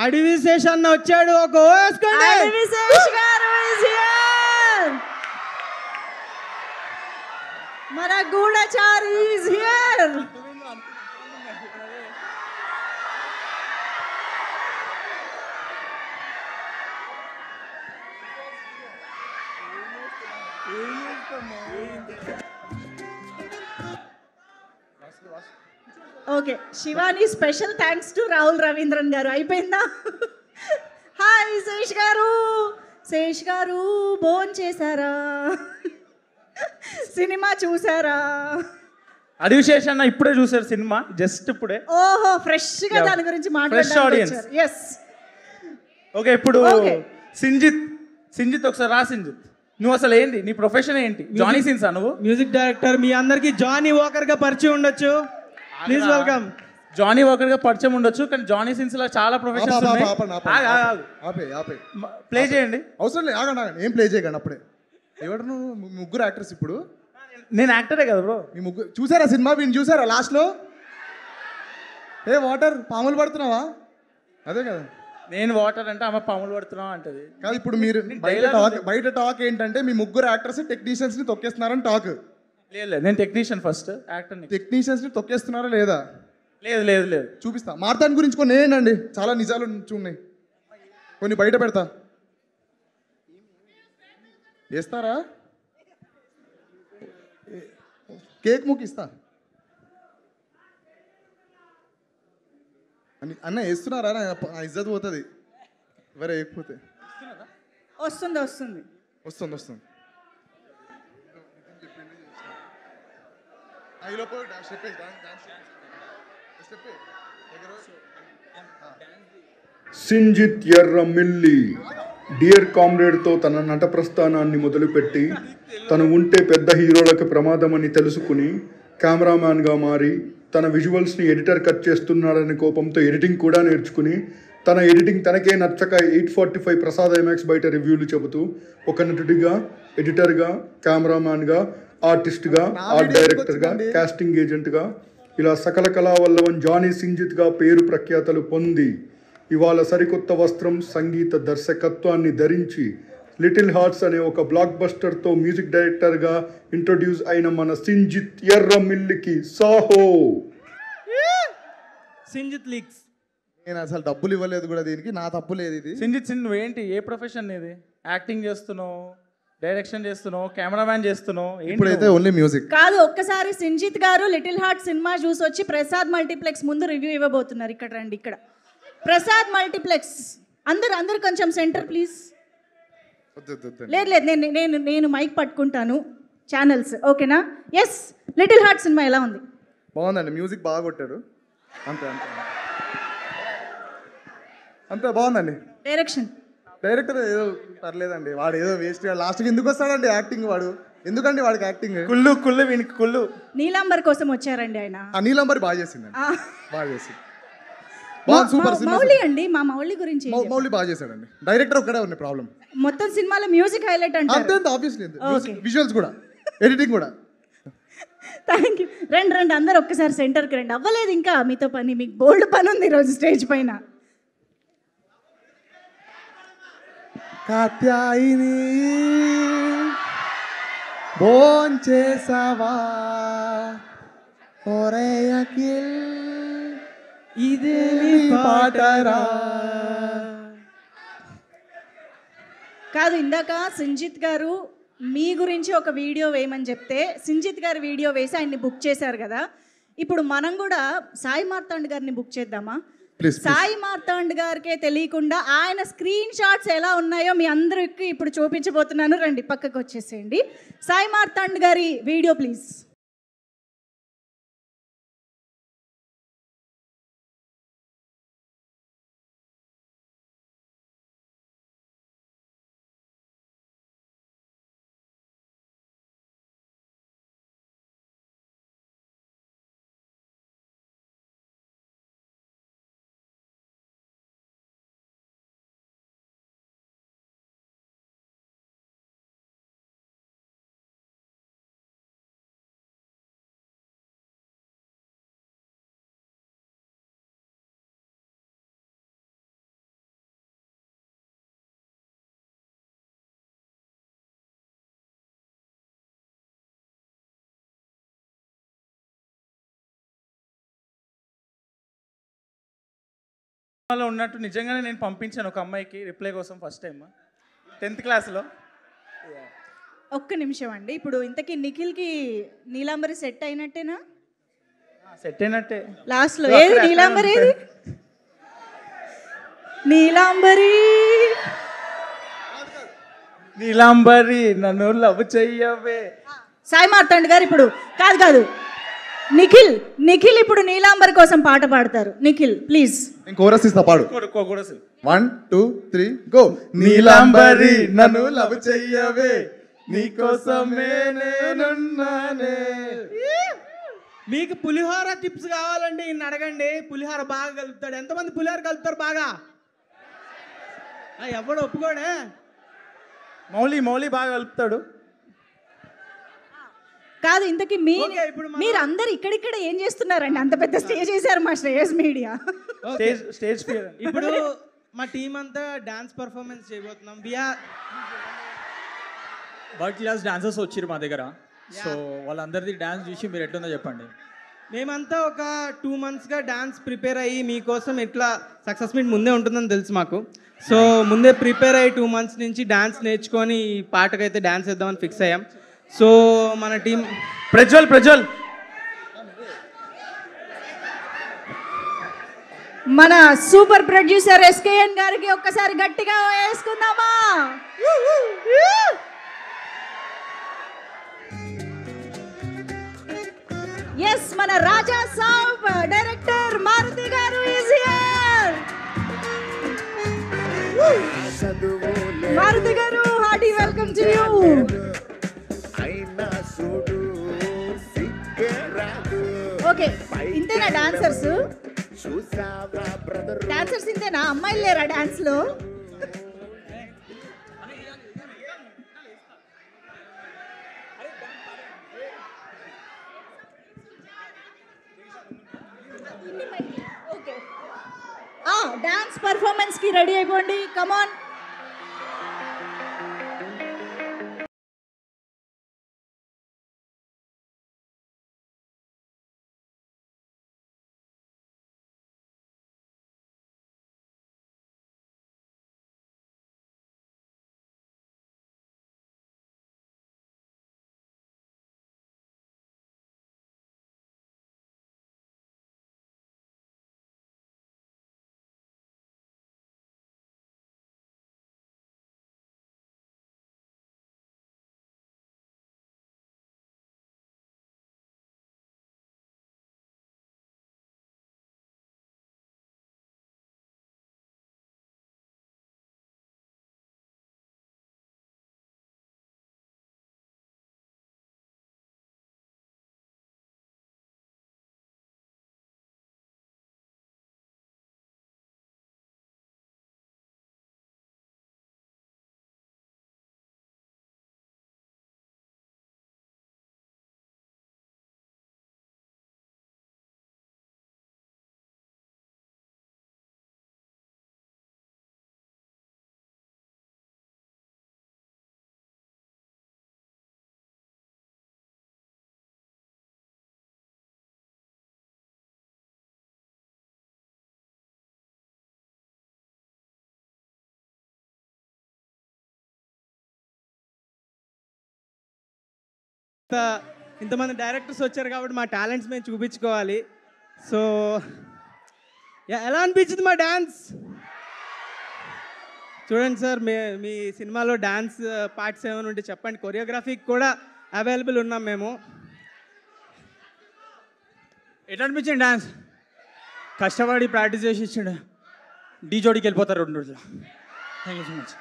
అడవి శేషన్న వచ్చాడు, ఒక వేసుకోండి. అడవి శేష్ గారు is here. మన గూఢచారి is here. Okay, Shivani special thanks to Rahul Ravindran గారు. అయిపోయిందా? హాయ్ శేష్ గారు. శేష్ గారు భోన్ చేశారా? సినిమా చూసారా? అడవి శేషన్న ఇప్పుడే చూసారు సినిమా, జస్ట్ ఇప్పుడే. ఓహో, ఫ్రెష్ గా దాని గురించి మాట్లాడారు. ఎస్. ఓకే, ఇప్పుడు సింజిత్ ఒకసారి రా. సింజిత్, నువ్వు అసలు ఏంటి, నీ ప్రొఫెషన్ ఏంటి? జానీ సిన్సా నువ్వు? Music director. మీ అందరికి జానీ వాకర్ గా పరిచయం ఉండొచ్చు. Please welcome. జానీ వాకర్ గా పరిచయం ఉండొచ్చు, కానీ జానీ సిన్స్ లో చాలా ప్రొఫెషన్స్ ఉన్నాయి. ప్లే చేయండి. అవసరం లేదు, ఆగండి. ఏం ప్లే చేయకండి అప్పుడే. ఎవరు నువ్వు? ముగ్గురు యాక్టర్స్ ఇప్పుడు. నేను యాక్టరే కదా బ్రో. మీ ముగ్గురు చూసారా సినిమా? వీడిని చూసారా లాస్ట్లో? ఏ వాటర్ పాములు పడుతున్నావా? అదే కదా. నేను వాటర్ అంటే ఆమె పాములు పడుతున్నావు అంటది. కాదు, ఇప్పుడు మీరు బయట టాక్ ఏంటంటే మీ ముగ్గురు యాక్టర్స్ టెక్నీషియన్స్ ని తొక్కేస్తున్నారని టాక్. లేదు, నేను టెక్నీషియన్ ఫస్ట్, యాక్టర్. టెక్నీషియన్స్ ని తొక్కేస్తున్నారా లేదా? లేదు. చూపిస్తా. మార్తాన్ గురించి కొన్ని ఏంటండి, చాలా నిజాలు ఉన్నాయి, కొన్ని బయట పెడతా. వేస్తారా? కేక్ ముక్కి ఇస్తా. అన్న వేస్తున్నారా? ఇజ్జత్ పోతుంది ఎవరు వేయకపోతే. వస్తుంది. సింజిత్ ఎర్రమిల్లి డియర్ కామ్రేడ్తో తన నట ప్రస్థానాన్ని మొదలుపెట్టి తను ఉంటే పెద్ద హీరోలకు ప్రమాదమని తెలుసుకుని కెమెరామ్యాన్గా మారి తన విజువల్స్ని ఎడిటర్ కట్ చేస్తున్నాడని కోపంతో ఎడిటింగ్ కూడా నేర్చుకుని తన ఎడిటింగ్ తనకే నచ్చక 845 ప్రసాద్ ఐమాక్స్ బయట రివ్యూలు చెబుతూ ఒక నటుడిగా, ఎడిటర్గా, కెమెరామ్యాన్గా, ఆర్టిస్ట్గా, ఆర్ట్ డైరెక్టర్గా, కాస్టింగ్ ఏజెంట్గా ఇలా సకల కళావల్లవన్ జానీ సింజిత్గా పేరు ప్రఖ్యాతలు పొంది ఇవాళ సరికొత్త వస్త్రం, సంగీత దర్శకత్వాన్ని ధరించి లిటిల్ హార్ట్స్ అనే ఒక బ్లాక్ బస్టర్తో మ్యూజిక్ డైరెక్టర్గా ఇంట్రొడ్యూస్ అయిన మన సింజిత్ ఎర్రమిల్లికి సాహో. సింజిత్ లీక్స్. నేను అసలు డబ్బులు ఇవ్వలేదు కూడా దీనికి, నా తప్పు లేదు ఇది. సింజిత్ నువ్వేంటి, ఏ ప్రొఫెషన్ ఇది? యాక్టింగ్ చేస్తున్నావు, డైరెక్షన్ చేస్తున్నావు, కెమెరామ్యాన్ చేస్తున్నావు, ఇప్పుడైతే ఓన్లీ మ్యూజిక్ కాదు. ఒక్కసారి సింజిత్ గారు లిటిల్ హార్ట్ సినిమా చూసి వచ్చి ప్రసాద్ మల్టీప్లెక్స్ ముందు రివ్యూ ఇవ్వబోతున్నారు. ఇక్కడ రండి. ఇక్కడ ప్రసాద్ మల్టీప్లెక్స్. అందరు కొంచెం సెంటర్ ప్లీజ్. లేదు, నేను మైక్ పట్టుకుంటాను. ఛానల్స్ ఓకేనా? ఎస్. లిటిల్ హార్ట్ సినిమా ఎలా ఉంది? బాగుందండి, మ్యూజిక్ బాగా కొట్టాడు. అంతే బాగుందండి. డైరెక్టర్ ఏదో పర్లేదండి. వాడు ఏదో వేస్ట్ లాస్ట్కి ఎందుకు వస్తాడండి యాక్టింగ్? ఎందుకండి వాడికి యాక్టింగ్? కుళ్ళు నీలాంబర్ కోసం వచ్చారండి ఆయన. నీలాంబరి బాగా చేసిందండి. బాగా చేసింది. మౌలి అండి, మా మౌలి గురించి. మౌలి బాగా చేశాడండి. డైరెక్టర్ ఒక్కడే ఉంది ప్రాబ్లం. మొత్తం సినిమాలో మ్యూజిక్ హైలైట్ అంటే అంతే, ఆబ్వియస్లీ విజువల్స్ కూడా, ఎడిటింగ్ కూడా. Thank you. రండి అందరు ఒక్కసారి సెంటర్కి రండి. అవ్వలేదు ఇంకా మీతో పని, మీకు బోల్డ్ పని ఉంది ఈరోజు స్టేజ్ పైన. కాత్యాయిని భోన్ చేసావా? ఒరే అఖిల్ ఇదే పాటరా. కాదు, ఇందాక సింజిత్ గారు మీ గురించి ఒక వీడియో వేయమని చెప్తే సింజిత్ గారు వీడియో వేసి ఆయన్ని బుక్ చేశారు కదా. ఇప్పుడు మనం కూడా సాయి మార్తాండ్ గారిని బుక్ చేద్దామా? సాయి మార్తాండ్ గారికే తెలియకుండా ఆయన స్క్రీన్ షాట్స్ ఎలా ఉన్నాయో మీ అందరికి ఇప్పుడు చూపించబోతున్నాను. రండి, పక్కకు వచ్చేసేయండి. సాయి మార్తాండ్ గారి వీడియో ప్లీజ్. సినిమాలో ఉన్నట్టు నిజంగానే నేను పంపించాను ఒక అమ్మాయికి రిప్లై కోసం ఫస్ట్ టైం 10th క్లాస్లో. ఒక్క నిమిషం అండి, ఇప్పుడు ఇంతకీ నిఖిల్కి నీలాంబరి సెట్ అయినట్టేనా? సెట్ అయినట్టే. లాస్ట్లో ఏది నీలాంబరి, ఏది నీలాంబరి? నీలాంబరి నన్ను లవ్ చెయ్యవే. సాయి మార్తాండ్ గారు ఇప్పుడు కాదు నిఖిల్ ఇప్పుడు నీలాంబరి కోసం పాట పాడతారు. నిఖిల్ ప్లీజ్. నేను కోరస్ ఇస్తా, పాడు. కూడా 1 2 3 గో. నీలాంబరి నన్ను లవ్ చెయ్యవే, నీకోసమే నేనున్నానే. మీకు పులిహోర టిప్స్ కావాలండి ఇన్ని అడగండి. పులిహోర బాగా కలుపుతాడు. ఎంతమంది పులిహోర కలుపుతారు బాగా? ఎవడు ఒప్పుకోడే? మౌలి బాగా కలుపుతాడు. కాదు ఇంతకీ మీరు అందరు ఇక్కడిక్కడ ఏం చేస్తున్నారండి? అంత పెద్ద స్టేజ్ చేశారు మా శ్రేయస్ మీడియా. Stage fear. ఇప్పుడు మా టీం అంతా డాన్స్ పర్ఫార్మెన్స్ చేయబోతున్నాం. వరల్డ్ క్లాస్ డాన్సర్స్ వచ్చారు మా దగ్గర. సో వాళ్ళందరిది డాన్స్ చూసి మీరు ఎట్లుందో చెప్పండి. మేమంతా ఒక 2 monthsగా డాన్స్ ప్రిపేర్ అయ్యి మీకోసం ఎట్లా సక్సెస్ మీట్ ముందే ఉంటుందని తెలుసు మాకు. సో ముందే ప్రిపేర్ అయ్యి 2 months నుంచి డాన్స్ నేర్చుకొని ఈ పాటకైతే డాన్స్ వేద్దామని ఫిక్స్ అయ్యాం. సో మన టీం ప్రజ్వల్ మన సూపర్ ప్రొడ్యూసర్ ఎస్కేఎన్ గారికి ఒక్కసారి గట్టిగా వేసుకుందామా? ఎస్, మన రాజా సాబ్ డైరెక్టర్ మారుతి గారు is here. Maruti garu hearty welcome to you. Okay, ఇంతేనా డాన్సర్స్ ఇంతేనా? అమ్మాయిలు లేరా డాన్స్ లో? డాన్స్ పర్ఫార్మెన్స్ కి రెడీ అయిపోండి. కమాన్. ఇంతమంది డైరెక్టర్స్ వచ్చారు కాబట్టి మా టాలెంట్స్ మేము చూపించుకోవాలి. సో ఎలా అనిపించింది మా డాన్స్? చూడండి సార్, మీ సినిమాలో డాన్స్ పార్ట్స్ ఏమైనా ఉంటే చెప్పండి. కొరియోగ్రఫీకి కూడా అవైలబుల్ ఉన్నాం మేము. ఎట్లా అనిపించింది డాన్స్? కష్టపడి ప్రాక్టీస్ చేసి ఇచ్చిండు. డీ జోడికి వెళ్ళిపోతారు 2 రోజులు. Thank you so much.